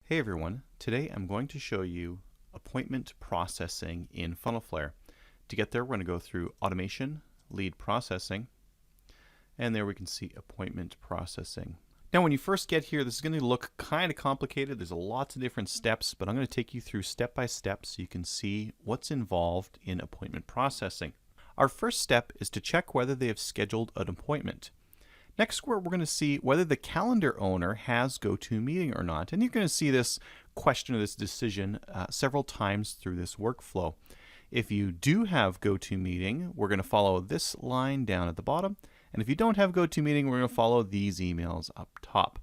Hey everyone, today I'm going to show you appointment processing in FunnelFLARE. To get there, we're going to go through automation, lead processing, and there we can see appointment processing. Now when you first get here, this is going to look kind of complicated. There's lots of different steps, but I'm going to take you through step by step so you can see what's involved in appointment processing. Our first step is to check whether they have scheduled an appointment. Next, we're going to see whether the calendar owner has GoToMeeting or not. And you're going to see this question or this decision several times through this workflow. If you do have GoToMeeting, we're going to follow this line down at the bottom. And if you don't have GoToMeeting, we're going to follow these emails up top.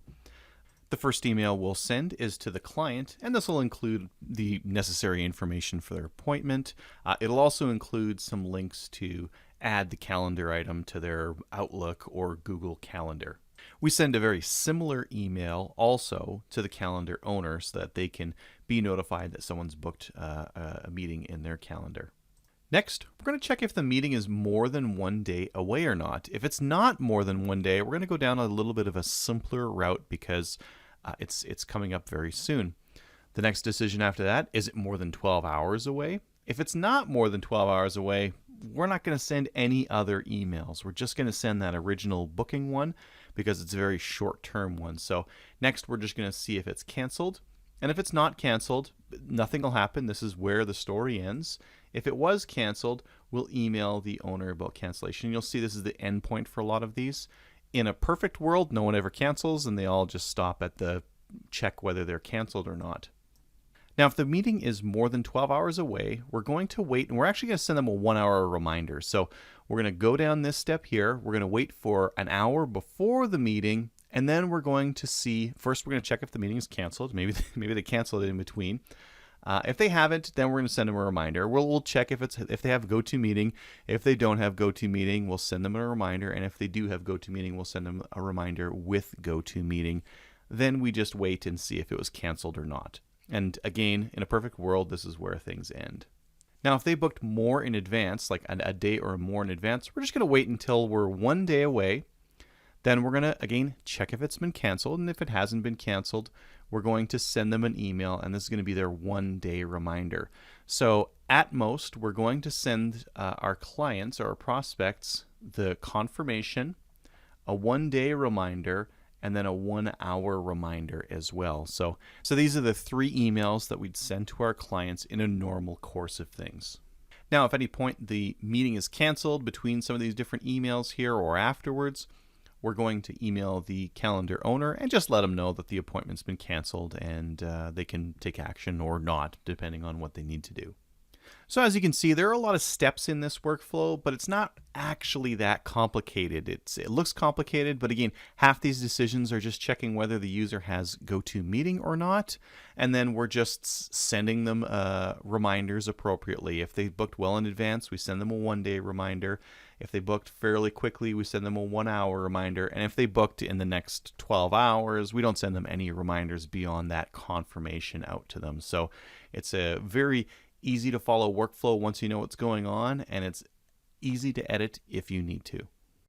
The first email we'll send is to the client, and this will include the necessary information for their appointment. It'll also include some links to add the calendar item to their Outlook or Google Calendar. We send a very similar email also to the calendar owner so that they can be notified that someone's booked a meeting in their calendar. Next, we're going to check if the meeting is more than 1 day away or not. If it's not more than 1 day, we're going to go down a little bit of a simpler route because it's coming up very soon. The next decision after that, is it more than 12 hours away? If it's not more than 12 hours away, we're not going to send any other emails. We're just going to send that original booking one because it's a very short-term one. So next, we're just going to see if it's canceled. And if it's not canceled, nothing will happen. This is where the story ends. If it was canceled, we'll email the owner about cancellation. You'll see this is the endpoint for a lot of these. In a perfect world, no one ever cancels and they all just stop at the check whether they're canceled or not. Now, if the meeting is more than 12 hours away, we're going to wait, and we're actually going to send them a 1 hour reminder. So we're going to go down this step here. We're going to wait for an hour before the meeting, and then we're going to see, first we're going to check if the meeting is canceled. Maybe they canceled it in between. If they haven't, then we're going to send them a reminder. We'll check if they have GoToMeeting. If they don't have GoToMeeting, we'll send them a reminder. And if they do have GoToMeeting, we'll send them a reminder with GoToMeeting. Then we just wait and see if it was canceled or not. And again, in a perfect world, this is where things end. Now, if they booked more in advance, like a day or more in advance, we're just going to wait until we're 1 day away. Then we're going to, again, check if it's been canceled. And if it hasn't been canceled, we're going to send them an email. And this is going to be their 1 day reminder. So at most, we're going to send our clients or our prospects the confirmation, a 1 day reminder, and then a 1 hour reminder as well. So these are the 3 emails that we'd send to our clients in a normal course of things. Now, if at any point the meeting is canceled between some of these different emails here or afterwards, we're going to email the calendar owner and just let them know that the appointment's been canceled and they can take action or not, depending on what they need to do. So as you can see, there are a lot of steps in this workflow, but it's not actually that complicated. It looks complicated, but again, half these decisions are just checking whether the user has GoToMeeting or not, and then we're just sending them reminders appropriately. If they booked well in advance, we send them a 1 day reminder. If they booked fairly quickly, we send them a 1 hour reminder. And if they booked in the next 12 hours, we don't send them any reminders beyond that confirmation out to them. So it's a very easy to follow workflow once you know what's going on, and it's easy to edit if you need to.